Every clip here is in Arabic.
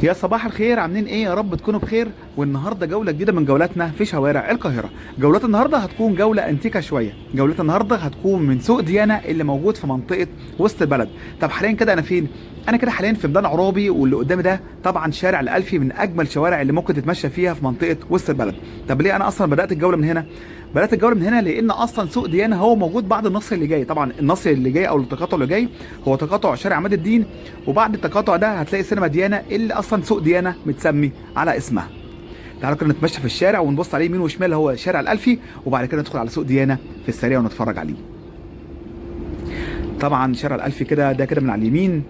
يا صباح الخير، عاملين ايه؟ يا رب تكونوا بخير. والنهارده جوله جديده من جولاتنا في شوارع القاهره. جولات النهارده هتكون جوله انتيكه شويه. جولات النهارده هتكون من سوق ديانا اللي موجود في منطقه وسط البلد. طب حاليا كده انا فين؟ انا كده حاليا في ميدان عرابي، واللي قدامي ده طبعا شارع الالفي، من اجمل الشوارع اللي ممكن تتمشى فيها في منطقه وسط البلد. طب ليه انا اصلا بدات الجوله من هنا؟ بدات الجوله من هنا لان اصلا سوق ديانا هو موجود بعد النصر اللي جاي. طبعا النصر اللي جاي او التقاطع اللي جاي هو تقاطع شارع عماد الدين، وبعد التقاطع ده هتلاقي سينما ديانا اللي اصلا سوق ديانا متسمي على اسمها. تعالوا كده نتمشى في الشارع ونبص عليه يمين وشمال، هو شارع الالفي، وبعد كده ندخل على سوق ديانا في السريع ونتفرج عليه. طبعا شارع الالفي كده، ده كده من على اليمين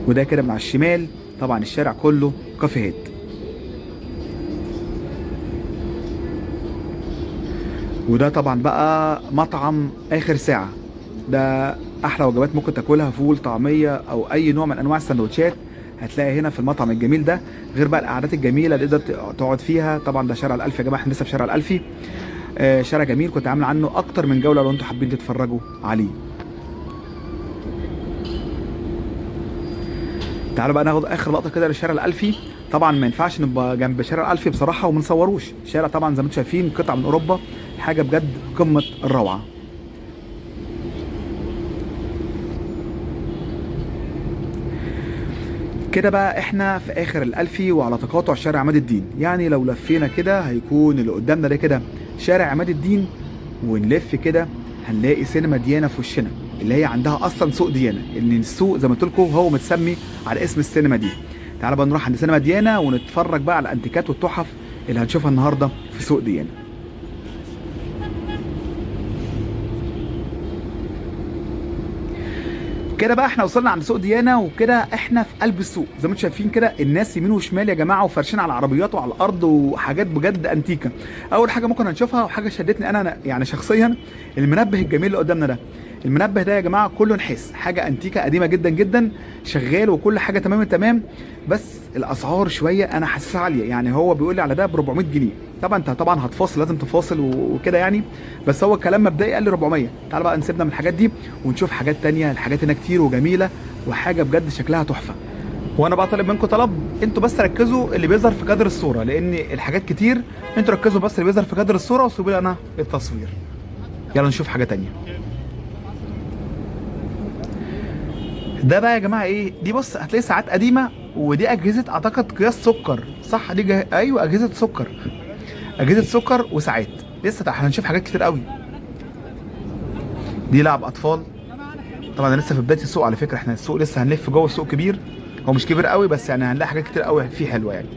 وده كده من على الشمال. طبعا الشارع كله كافيهات. وده طبعا بقى مطعم اخر ساعة. ده احلى وجبات ممكن تاكلها، فول طعمية او اي نوع من انواع السندوتشات هتلاقي هنا في المطعم الجميل ده، غير بقى القعدات الجميلة اللي تقدر تقعد فيها. طبعا ده شارع الالفي يا جماعة، احنا لسه في شارع الالفي. شارع جميل، كنت عامل عنه اكتر من جولة لو انتوا حابين تتفرجوا عليه. تعالوا بقى ناخد اخر لقطة كده للشارع الالفي. طبعا ما ينفعش نبقى جنب شارع الالفي بصراحة وما نصوروش. شارع طبعا زي ما انتم شايفين قطعة من اوروبا، حاجة بجد قمة الروعة. كده بقى احنا في اخر الالفي وعلى تقاطع شارع عماد الدين. يعني لو لفينا كده هيكون اللي قدامنا ده كده شارع عماد الدين، ونلف كده هنلاقي سينما ديانا في وشنا، اللي هي عندها اصلا سوق ديانا، ان السوق زي ما قلت لكم هو متسمي على اسم السينما دي. تعالى بقى نروح عند سينما ديانا ونتفرج بقى على الانتيكات والتحف اللي هنشوفها النهارده في سوق ديانا. كده بقى احنا وصلنا عند سوق ديانا، وكده احنا في قلب السوق زي ما انتم شايفين كده. الناس يمين وشمال يا جماعه، وفرشين على العربيات وعلى الارض، وحاجات بجد انتيكه. اول حاجه ممكن هنشوفها وحاجه شدتني انا يعني شخصيا، المنبه الجميل اللي قدامنا ده. المنبه ده يا جماعه كله نحاس، حاجه انتيكه قديمه جدا جدا، شغال وكل حاجه تمام التمام. بس الاسعار شويه انا حاسسها عاليه. يعني هو بيقول لي على ده ب 400 جنيه. طبعا انت طبعا هتفاصل، لازم تفاصل وكده يعني، بس هو الكلام مبدئي قال لي 400. تعال بقى نسيبنا من الحاجات دي ونشوف حاجات تانية. الحاجات هنا كتير وجميله، وحاجه بجد شكلها تحفه. وانا بقى طالب منكم طلب، انتوا بس ركزوا اللي بيظهر في كادر الصوره، لان الحاجات كتير. انتوا ركزوا بس اللي بيظهر في كادر الصوره، وسيبوا لي انا التصوير. يلا نشوف حاجه تانية. ده بقى يا جماعه ايه دي؟ بص هتلاقي ساعات قديمه، ودي اجهزه اعتقد قياس سكر، صح؟ دي ايوه اجهزه سكر، اجهزه سكر وساعات. لسه احنا هنشوف حاجات كتير قوي. دي لعب اطفال. طبعا انا لسه في بدايه السوق على فكره، احنا السوق لسه هنلف جوه. السوق كبير، هو مش كبير قوي بس يعني هنلاقي حاجات كتير قوي فيه حلوه يعني.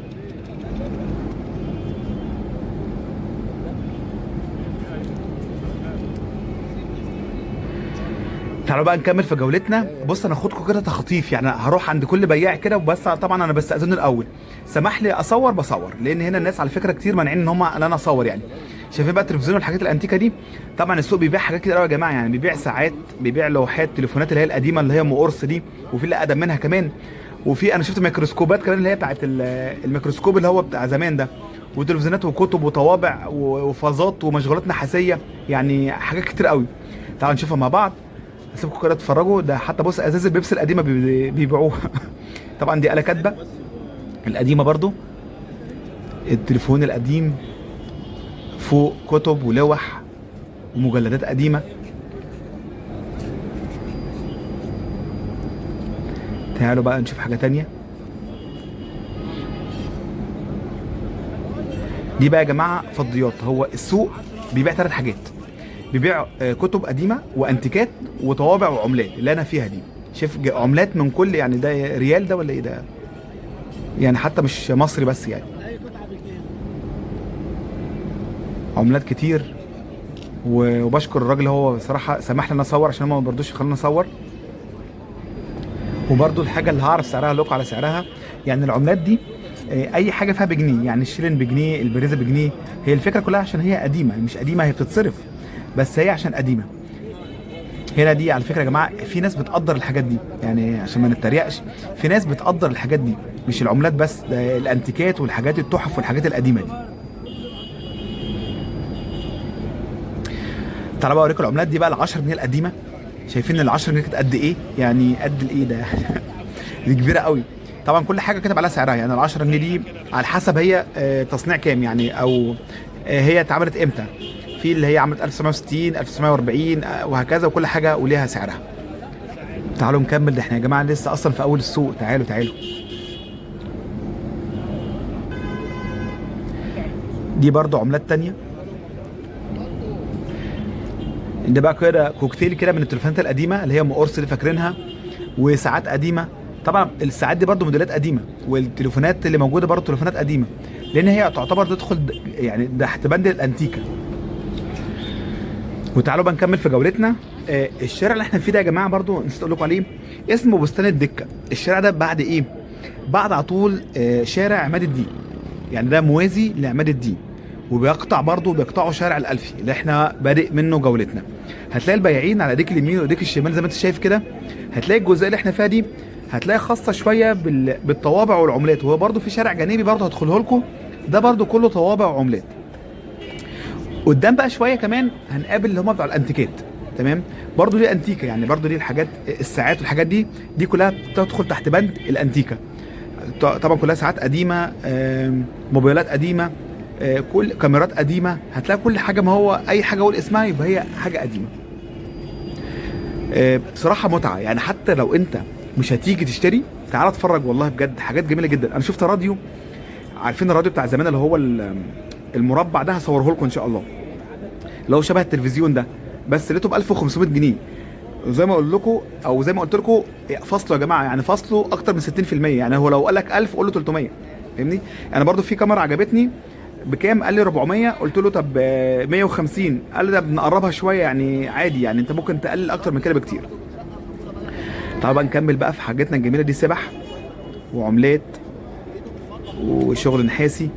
تعالوا بقى نكمل في جولتنا. بص انا هاخدكم كده تخطيف، يعني هروح عند كل بياع كده، وبس طبعا انا بستأذن الاول، سمح لي اصور بصور، لان هنا الناس على فكره كتير مانعين ان هم ان انا اصور يعني. شايفين بقى التلفزيون والحاجات الانتيكه دي؟ طبعا السوق بيبيع حاجات كتير قوي يا جماعه. يعني بيبيع ساعات، بيبيع لوحات تليفونات اللي هي القديمه اللي هي ام قرص دي، وفي اللي اقدم منها كمان. وفي انا شفت ميكروسكوبات كمان اللي هي بتاعت الميكروسكوب اللي هو بتاع زمان ده، وتلفزيونات وكتب وطوابع وفازات ومشغولات نحاسيه، يعني حاجات كتير قوي. تعالوا نشوفها مع بعض. هسيبكم كده تتفرجوا. ده حتى بص ازاز البيبسي القديمه بيبيعوها. طبعا دي آلة كاتبه القديمه برضو. التليفون القديم، فوق كتب ولوح ومجلدات قديمه. تعالوا بقى نشوف حاجه تانية. دي بقى يا جماعه فضيات. هو السوق بيبيع 3 حاجات، بيبيع كتب قديمه وانتيكات وطوابع وعملات. اللي انا فيها دي شايف عملات من كل، يعني ده ريال ده ولا ايه ده؟ يعني حتى مش مصري بس يعني، عملات كتير. وبشكر الراجل، هو صراحه سمح لي ان اصور عشان هم ما برضوش يخلوني اصور. وبرضو الحاجه اللي هعرف سعرها لكم على سعرها. يعني العملات دي اي حاجه فيها بجنيه، يعني الشيلين بجنيه، البريزه بجنيه. هي الفكره كلها عشان هي قديمه، مش قديمه هي بتتصرف، بس هي عشان قديمه. هنا دي على فكره يا جماعه في ناس بتقدر الحاجات دي، يعني عشان ما نتريقش، في ناس بتقدر الحاجات دي، مش العملات بس، ده الانتيكات والحاجات التحف والحاجات القديمه دي. تعالوا بقى اوريكم العملات دي بقى. ال 10 جنيه القديمه، شايفين ال 10 جنيه كانت قد ايه؟ يعني قد الايه ده؟ دي كبيره قوي. طبعا كل حاجه كاتب عليها سعرها، يعني ال 10 جنيه دي على حسب هي تصنيع كام يعني، او هي اتعملت امتى. في اللي هي عملت 1960 1940 وهكذا، وكل حاجه وليها سعرها. تعالوا نكمل، ده احنا يا جماعه لسه اصلا في اول السوق. تعالوا تعالوا. دي برضو عملات تانية. ده بقى كده كوكتيل كده من التليفونات القديمه اللي هي ام قرص اللي فاكرينها، وساعات قديمه. طبعا الساعات دي برضو موديلات قديمه، والتليفونات اللي موجوده برضو تليفونات قديمه، لان هي تعتبر تدخل يعني تحت بند الانتيكه. وتعالوا بقى نكمل في جولتنا. الشارع اللي احنا فيه ده يا جماعه برضو نسيت اقول لكم عليه، اسمه بستان الدكه. الشارع ده بعد ايه؟ بعد على طول شارع عماد الدين، يعني ده موازي لعماد الدين، وبيقطع برضه بيقطعوا شارع الالفي اللي احنا بادئ منه جولتنا. هتلاقي البياعين على ايديك اليمين وايديك الشمال زي ما انت شايف كده. هتلاقي الجزئيه اللي احنا فيها دي هتلاقي خاصه شويه بالطوابع والعملات، وهو برضه في شارع جانبي برضه هدخله لكم، ده برضه كله طوابع وعملات. قدام بقى شويه كمان هنقابل اللي هم بتوع الانتيكات، تمام؟ برضه دي انتيكه، يعني برضه دي الحاجات الساعات والحاجات دي كلها تدخل تحت بند الانتيكه. طبعا كلها ساعات قديمه، موبايلات قديمه، كل كاميرات قديمه. هتلاقي كل حاجه، ما هو اي حاجه اقول اسمها يبقى هي حاجه قديمه. بصراحه متعه يعني، حتى لو انت مش هتيجي تشتري تعال اتفرج، والله بجد حاجات جميله جدا. انا شفت راديو، عارفين الراديو بتاع زمان اللي هو المربع ده؟ هصوره لكم ان شاء الله، اللي هو شبه التلفزيون ده، بس لقيته ب 1500 جنيه. زي ما اقول لكم او زي ما قلت لكم، فصله يا جماعه، يعني فصله اكتر من 60%. يعني هو لو قال لك 1000 قول له 300، فاهمني؟ انا برضو في كاميرا عجبتني بكام، قال لي 400، قلت له طب 150، قال لي ده بنقربها شويه يعني عادي، يعني انت ممكن تقلل اكتر من كده بكتير. تعالوا بقى نكمل بقى في حاجاتنا الجميله دي، سبح وعملات وشغل نحاسي.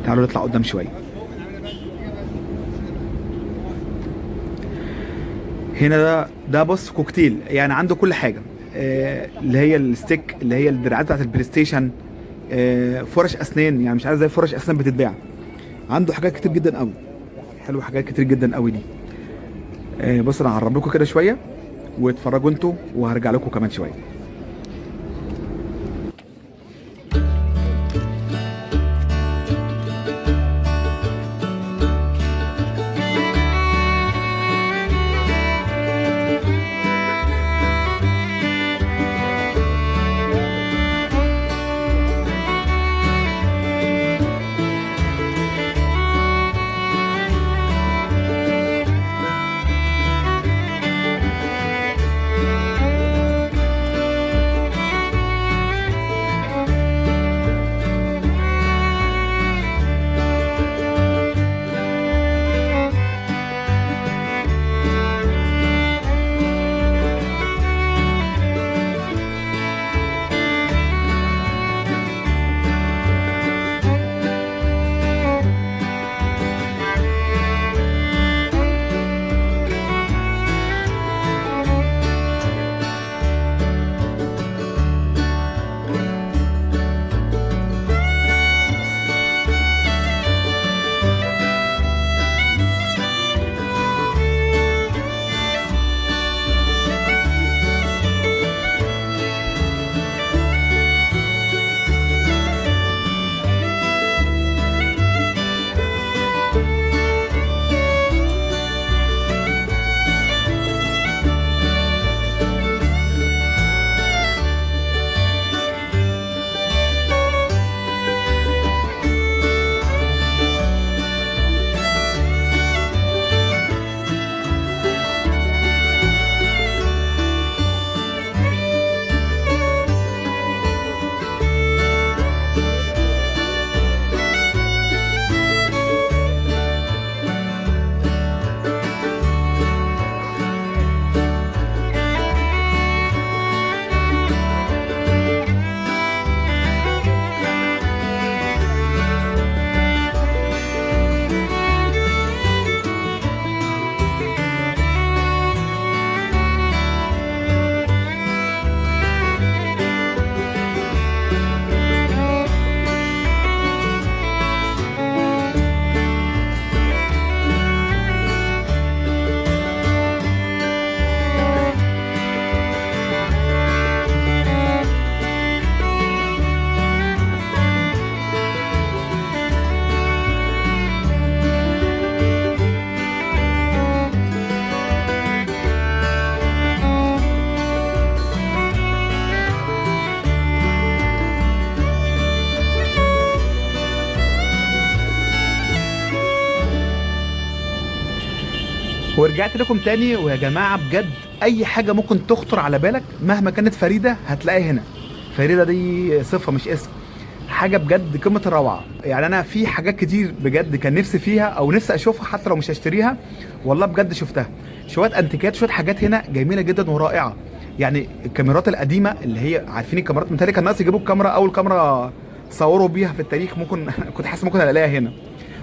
تعالوا نطلع قدام شويه. هنا ده بص كوكتيل، يعني عنده كل حاجه، اللي هي الستيك، اللي هي الدراعات بتاعت البلاي ستيشن، فرش اسنان، يعني مش عارف زي فرش اسنان بتتباع. عنده حاجات كتير جدا قوي، حلو، حاجات كتير جدا قوي دي. بص انا هقرب لكم كده شويه واتفرجوا انتوا، وهرجع لكم كمان شويه. ورجعت لكم تاني. ويا جماعه بجد اي حاجه ممكن تخطر على بالك مهما كانت فريده هتلاقيها هنا. فريده دي صفه مش اسم. حاجه بجد قمه الروعه. يعني انا في حاجات كتير بجد كان نفسي فيها او نفسي اشوفها حتى لو مش هشتريها، والله بجد شفتها. شويه انتيكات، شويه حاجات هنا جميله جدا ورائعه. يعني الكاميرات القديمه اللي هي عارفين الكاميرات، متهيألي كان ناقص يجيبوا الكاميرا، اول كاميرا صوروا بيها في التاريخ ممكن كنت حاسس ممكن الاقيها هنا.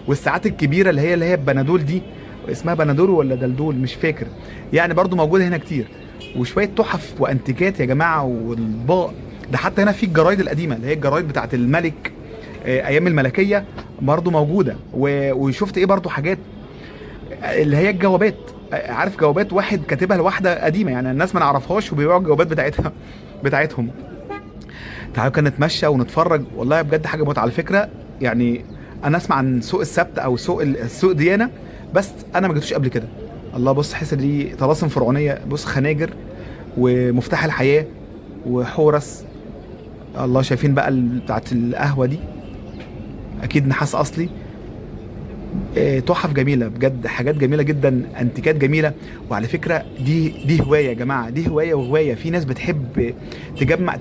والساعات الكبيره اللي هي بنادول دي، اسمها بنادول ولا دلدول مش فاكر، يعني برضو موجوده هنا كتير. وشويه تحف وانتيكات يا جماعه واطباق. ده حتى هنا في الجرايد القديمه اللي هي الجرايد بتاعت الملك، ايام الملكيه برضو موجوده. وشفت ايه برضو حاجات اللي هي الجوابات. عارف جوابات واحد كاتبها لواحده قديمه، يعني الناس ما نعرفهاش وبيبيعوا الجوابات بتاعتها بتاعتهم. تعالوا كده نتمشى ونتفرج، والله بجد حاجه متعه على فكره. يعني انا اسمع عن سوق السبت او السوق ديانه، بس انا ما جيتوش قبل كده. الله بص، حس دي طلاسم فرعونيه، بص خناجر ومفتاح الحياه وحورس. الله شايفين بقى بتاعت القهوه دي، اكيد نحاس اصلي. تحف جميله بجد، حاجات جميله جدا، انتيكات جميله. وعلى فكره دي هوايه يا جماعه، دي هوايه وهوايه. في ناس بتحب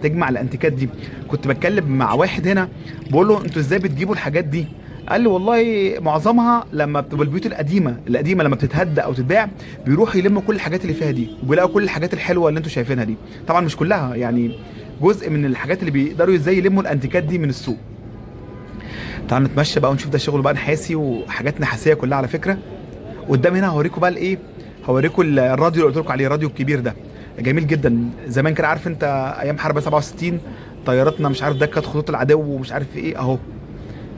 تجمع الانتيكات دي. كنت بتكلم مع واحد هنا بقول له انتوا ازاي بتجيبوا الحاجات دي؟ قال لي والله معظمها لما بتبقى البيوت القديمه لما بتتهدى او تتباع بيروحوا يلموا كل الحاجات اللي فيها دي، وبيلاقوا كل الحاجات الحلوه اللي انتوا شايفينها دي. طبعا مش كلها، يعني جزء من الحاجات اللي بيقدروا ازاي يلموا الانتيكات دي من السوق. تعالوا نتمشى بقى ونشوف ده شغل بقى نحاسي وحاجات نحاسيه كلها على فكره. قدام هنا هوريكم بقى الايه، هوريكم الراديو اللي قلت لكم عليه، الراديو الكبير ده جميل جدا. زمان كده عارف انت ايام حرب 67 طيارتنا مش عارف دكت خطوط العدو ومش عارف ايه،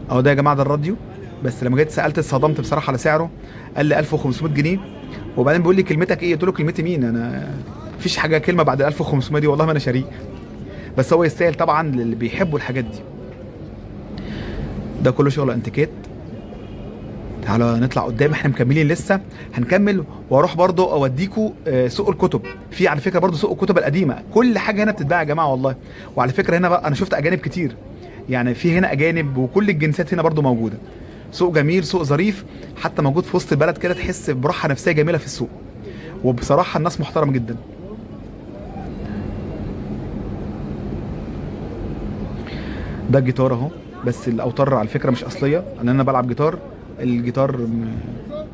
اهو ده يا جماعه، ده الراديو. بس لما جيت سالت اتصدمت بصراحه على سعره. قال لي 1500 جنيه. وبعدين بيقول لي كلمتك ايه؟ قلت له كلمتي مين انا؟ مفيش حاجه كلمه بعد 1500 دي، والله ما انا شاريه. بس هو يستاهل طبعا للي بيحبوا الحاجات دي. ده كله شغل انتيكات. تعالوا نطلع قدام، احنا مكملين لسه، هنكمل واروح برضو اوديكوا سوق الكتب. في على فكره برضو سوق الكتب القديمه، كل حاجه هنا بتتباع يا جماعه والله. وعلى فكره هنا بقى انا شفت اجانب كتير، يعني في هنا اجانب وكل الجنسيات هنا برضو موجوده. سوق جميل، سوق ظريف، حتى موجود في وسط البلد كده، تحس براحه نفسيه جميله في السوق. وبصراحه الناس محترمه جدا. ده الجيتار اهو، بس الاوتار على فكره مش اصليه، لان انا بلعب جيتار. الجيتار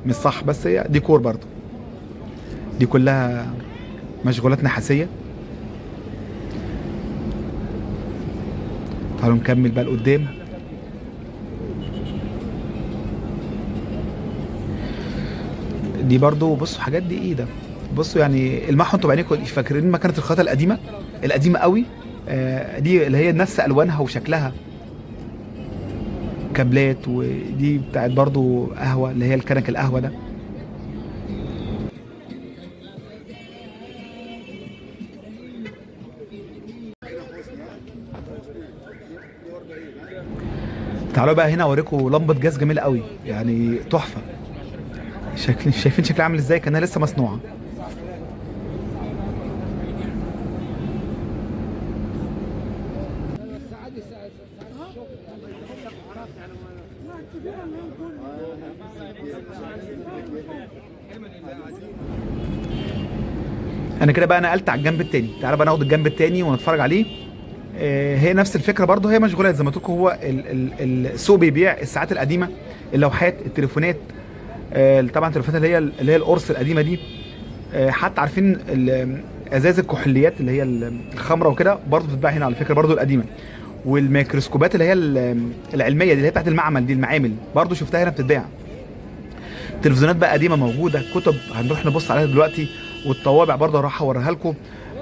مش صح، بس هي ديكور برضو. دي كلها مشغولات نحاسيه. تعالوا نكمل بقى لقدام. دي برضو بصوا حاجات دي ايه ده، بصوا يعني المحوا انتوا بعينيكم. فاكرين مكنه الخياطه القديمه قوي؟ دي اللي هي نفس الوانها وشكلها، كابلات. ودي بتاعت برضو قهوه، اللي هي الكنك القهوه ده. تعالوا بقى هنا اوريكم لمبه جاز جميله قوي، يعني تحفه. شايفين شكلها عامل ازاي؟ كانها لسه مصنوعه. انا كده بقى نقلت على الجنب التاني. تعالى بقى ناخد الجنب التاني ونتفرج عليه. هي نفس الفكره برضه، هي مشغولات زي ما قلت لكم. هو السوق بيبيع الساعات القديمه، اللوحات، التليفونات. طبعا التليفونات اللي هي القرص القديمه دي. حتى عارفين ازاز الكحوليات اللي هي الخمره وكده، برضه بتتباع هنا على فكره، برضه القديمه. والميكروسكوبات اللي هي العلميه دي، اللي هي بتاعت المعمل دي، المعامل برضه شفتها هنا بتتباع. تلفزيونات بقى قديمه موجوده، كتب هنروح نبص عليها دلوقتي، والطوابع برضه هروح اوريها لكم.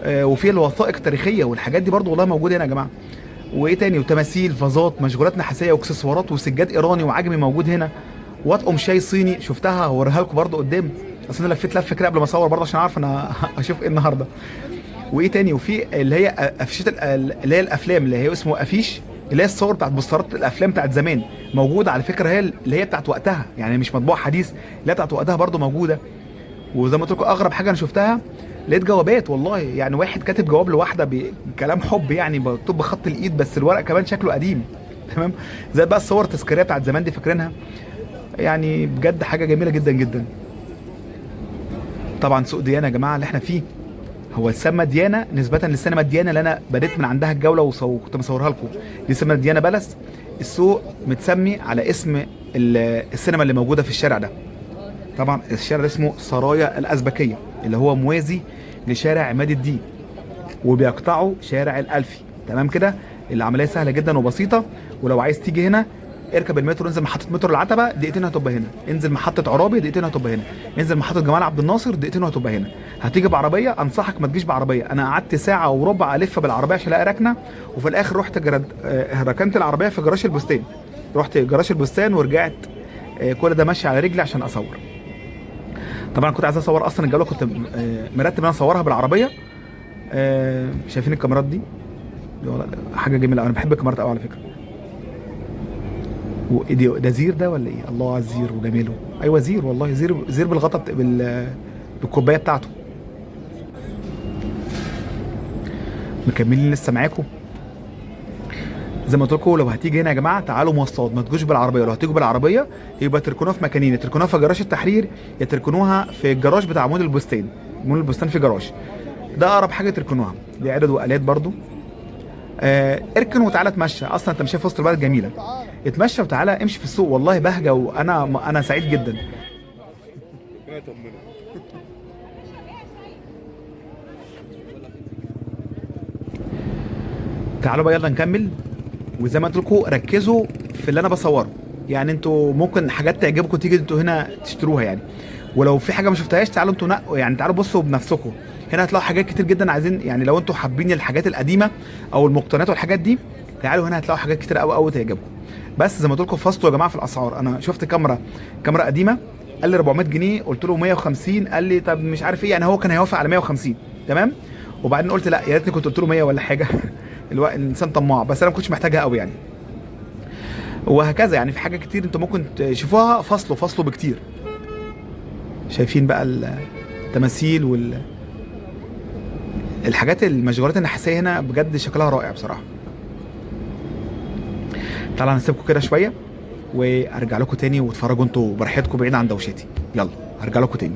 وفي الوثائق التاريخيه والحاجات دي برضه والله موجوده هنا يا جماعه. وايه تاني؟ وتماثيل، فازات، مشغولات نحاسيه واكسسوارات وسجاد ايراني وعجمي موجود هنا. واطقم شاي صيني شفتها، هوريها لكم برضه قدام. اصل انا لفيت لفه كده قبل ما اصور برضه عشان اعرف انا اشوف ايه النهارده. وايه تاني؟ وفي اللي هي افيشات، اللي هي الافلام، اللي هي اسمه افيش، اللي هي الصور بتاعت بوسترات الافلام بتاعت زمان، موجوده على فكره. هي اللي هي بتاعت وقتها، يعني مش مطبوع حديث، لا بتاعت وقتها برضه موجوده. وزي ما قلت لكم اغرب حاجه انا شفتها، لقيت جوابات والله. يعني واحد كاتب جواب لواحده بكلام حب، يعني مكتوب بخط الايد، بس الورق كمان شكله قديم. تمام. زي بقى الصور التذكاريه بتاعت زمان دي، فاكرينها؟ يعني بجد حاجه جميله جدا جدا. طبعا سوق ديانه يا جماعه اللي احنا فيه هو اتسمى ديانه نسبه للسينما ديانه اللي انا بديت من عندها الجوله وكنت مصورها لكم. دي سينما ديانه بلس. السوق متسمي على اسم السينما اللي موجوده في الشارع ده. طبعا الشارع ده اسمه سرايا الازبكيه اللي هو موازي لشارع عماد الدين وبيقطعه شارع الالفي. تمام كده. العمليه سهله جدا وبسيطه. ولو عايز تيجي هنا اركب المترو، انزل محطه مترو العتبه دقيقتين هتبقى هنا، انزل محطه عرابي دقيقتين هتبقى هنا، انزل محطه جمال عبد الناصر دقيقتين وهتبقى هنا. هتيجي بعربيه انصحك ما تجيش بعربيه. انا قعدت ساعه وربع الف بالعربيه عشان الاقي ركنه، وفي الاخر رحت ركنت العربيه في جراج البستان. رحت جراج البستان ورجعت كل ده ماشي على رجلي عشان اصور. طبعا كنت عايز اصور اصلا الجوله، كنت مرتب ان انا اصورها بالعربيه. شايفين الكاميرات دي حاجه جميله. انا بحب الكاميرات قوي على فكره. ده زير ده ولا ايه؟ الله على الزير وجماله. ايوه زير والله، زير بالغطا بالكوبايه بتاعته. مكملين لسه معاكم. زي ما قلت لكم لو هتيجي هنا يا جماعه تعالوا مواصلات، ما تجوش بالعربيه. لو هتيجوا بالعربيه يبقى تركنوها في مكانين، يا تركنوها في جراج التحرير يا تركنوها في الجراج بتاع مول البستان. مول البستان في جراج، ده اقرب حاجه تركنوها. دي عدد وآلات برضو. اركن وتعالى اتمشى. اصلا انت ماشي في وسط البلد جميله، اتمشى وتعالى امشي في السوق. والله بهجه وانا سعيد جدا. تعالوا بقى يلا نكمل. وزي ما قلت لكم ركزوا في اللي انا بصوره، يعني انتوا ممكن حاجات تعجبكم تيجي انتوا هنا تشتروها يعني. ولو في حاجه ما شفتهاش تعالوا انتوا نقوا، يعني تعالوا بصوا بنفسكم. هنا هتلاقوا حاجات كتير جدا عايزين، يعني لو انتوا حابين الحاجات القديمه او المقتنيات والحاجات دي تعالوا هنا هتلاقوا حاجات كتير قوي قوي تعجبكم. بس زي ما قلت لكم فاصلوا يا جماعه في الاسعار. انا شفت كاميرا قديمه قال لي 400 جنيه، قلت له 150، قال لي طب مش عارف ايه، يعني هو كان هيوافق على 150 تمام. وبعدين قلت لا يا ريتني كنت قلت له 100 ولا حاجه. الانسان طماع، بس انا ما كنتش محتاجها قوي يعني. وهكذا يعني في حاجات كتير انتوا ممكن تشوفوها فصلوا بكتير. شايفين بقى التماثيل الحاجات المشغولات النحاسيه هنا بجد شكلها رائع بصراحه. تعالوا هنسيبكم كده شويه وارجع لكم تاني واتفرجوا انتوا براحتكم بعيد عن دوشتي. يلا هرجع لكم تاني.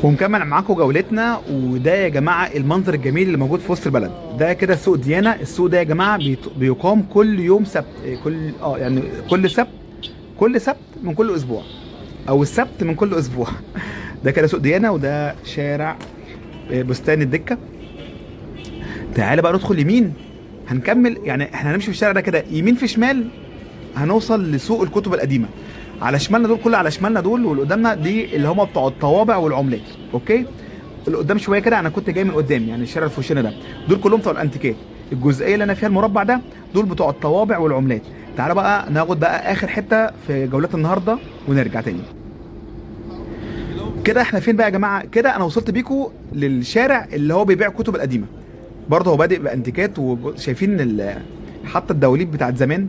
ونكمل معاكم جولتنا. وده يا جماعه المنظر الجميل اللي موجود في وسط البلد ده كده سوق ديانا. السوق ده يا جماعه بيقام كل يوم سبت، يعني كل سبت من كل اسبوع، او السبت من كل اسبوع. ده كده سوق ديانا، وده شارع بستان الدكه. تعالى بقى ندخل يمين، هنكمل يعني احنا هنمشي في الشارع ده كده يمين في شمال، هنوصل لسوق الكتب القديمه. على شمالنا دول، كل على شمالنا دول واللي قدامنا دي اللي هم بتوع الطوابع والعملات. اوكي، اللي قدام شويه كده انا كنت جاي من قدام، يعني الشارع اللي في وشنا ده دول كلهم بتوع الانتيكات. الجزئيه اللي انا فيها المربع ده دول بتوع الطوابع والعملات. تعالى بقى ناخد بقى اخر حته في جولات النهارده ونرجع تاني. كده احنا فين بقى يا جماعه؟ كده انا وصلت بيكو للشارع اللي هو بيبيع الكتب القديمه. برضه هو بادئ بانتيكات، وشايفين حتى الدواليب بتاعت زمان،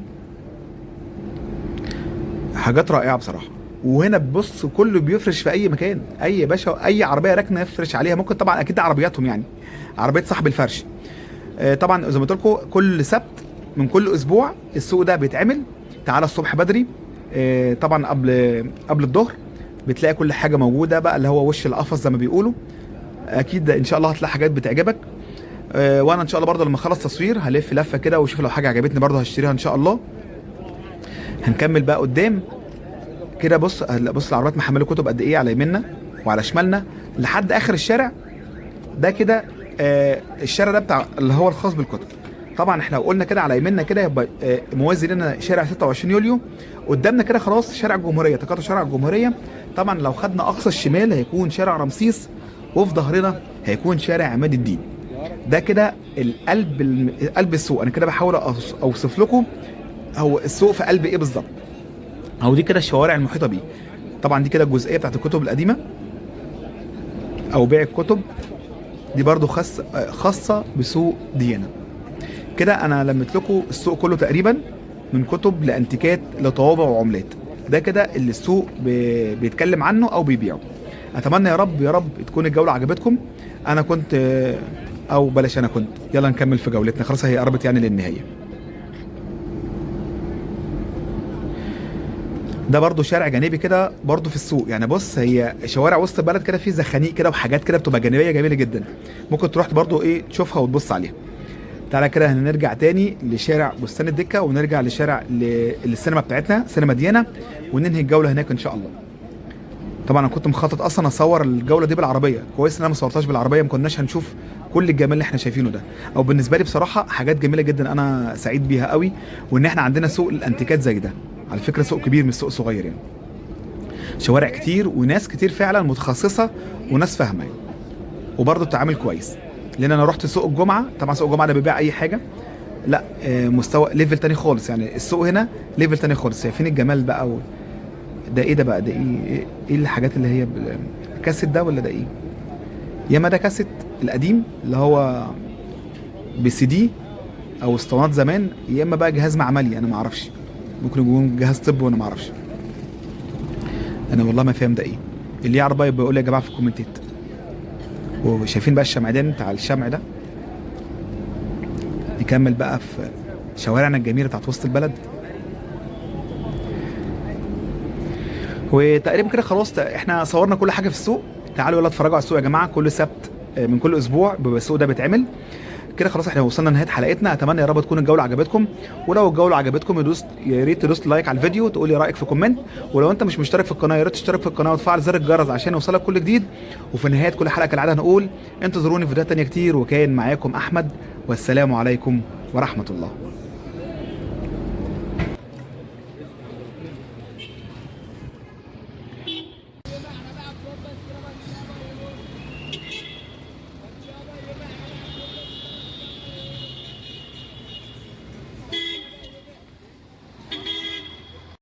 حاجات رائعه بصراحه. وهنا بص كله بيفرش في اي مكان، اي باشا اي عربيه راكنه يفرش عليها. ممكن طبعا اكيد عربياتهم، يعني عربيه صاحب الفرش. طبعا زي ما قلت لكم كل سبت من كل اسبوع السوق ده بيتعمل. تعالى الصبح بدري، طبعا قبل الظهر بتلاقي كل حاجه موجوده بقى، اللي هو وش القفص زي ما بيقولوا. اكيد ان شاء الله هتلاقي حاجات بتعجبك. وانا ان شاء الله برضه لما اخلص تصوير هلف لفه كده واشوف لو حاجه عجبتني برضه هشتريها ان شاء الله. هنكمل بقى قدام كده. بص العربيات محمله كتب قد ايه على يميننا وعلى شمالنا لحد اخر الشارع ده كده. الشارع ده بتاع اللي هو الخاص بالكتب. طبعا احنا لو قلنا كده على يميننا كده يبقى موازي لنا شارع 26 يوليو. قدامنا كده خلاص شارع الجمهوريه، تقاطع شارع الجمهوريه. طبعا لو خدنا اقصى الشمال هيكون شارع رمسيس، وفي ظهرنا هيكون شارع عماد الدين. ده كده قلب السوق. انا كده بحاول اوصف لكم هو السوق في قلب ايه بالظبط. او دي كده الشوارع المحيطه بيه. طبعا دي كده الجزئيه بتاعت الكتب القديمه او بيع الكتب، دي برضو خاصه بسوق ديانا. كده انا لميت لكم السوق كله تقريبا، من كتب لانتيكات لطوابع وعملات. ده كده اللي السوق بيتكلم عنه او بيبيعه. اتمنى يا رب تكون الجوله عجبتكم. انا كنت او بلاش انا كنت، يلا نكمل في جولتنا، خلاص هي قربت يعني للنهايه. ده برضو شارع جانبي كده برضو في السوق. يعني بص هي شوارع وسط البلد كده، في زخانيق كده وحاجات كده بتبقى جانبيه جميله جدا، ممكن تروح برضو تشوفها وتبص عليها. تعالى كده هنرجع تاني لشارع بستان الدكه، ونرجع لشارع للسينما بتاعتنا سينما ديانا، وننهي الجوله هناك ان شاء الله. طبعا انا كنت مخطط اصلا اصور الجوله دي بالعربيه، كويس ان انا ما صورتهاش بالعربيه، ما كناش هنشوف كل الجمال اللي احنا شايفينه ده. او بالنسبه لي بصراحه حاجات جميله جدا، انا سعيد بيها قوي. وان احنا عندنا سوق الانتيكات زي ده، على فكره سوق كبير مش سوق صغير يعني. شوارع كتير وناس كتير فعلا متخصصه وناس فاهمه يعني. وبرضه التعامل كويس، لان انا رحت سوق الجمعه. طبعا سوق الجمعه ده بيبيع اي حاجه، لا مستوى ليفل تاني خالص يعني. السوق هنا ليفل تاني خالص. شايفين الجمال بقى ده ايه ده بقى؟ ده ايه الحاجات اللي هي كاسيت ده ولا ده ايه؟ ياما ده كاسيت القديم اللي هو بسي دي او اسطوانات زمان، يا اما بقى جهاز معملي انا ما اعرفش، ممكن يكون جهاز طب وانا ما اعرفش. انا والله ما فاهم ده ايه. اللي يعرف بقى يقول لي يا جماعه في الكومنتات. وشايفين بقى الشمعدان بتاع الشمع ده. نكمل بقى في شوارعنا الجميله بتاعت وسط البلد. وتقريبا كده خلاص احنا صورنا كل حاجه في السوق. تعالوا يلا اتفرجوا على السوق يا جماعه. كل سبت من كل اسبوع بيبقى السوق ده بيتعمل. كده خلاص احنا وصلنا لنهايه حلقتنا. اتمنى يا رب تكون الجوله عجبتكم. ولو الجوله عجبتكم يا ريت تدوس لايك على الفيديو وتقول لي رايك في كومنت. ولو انت مش مشترك في القناه يا ريت تشترك في القناه وتفعل زر الجرس عشان يوصلك كل جديد. وفي نهايه كل حلقه كالعاده هنقول انتظروني في فيديوهات تانيه كتير. وكان معاكم احمد، والسلام عليكم ورحمه الله.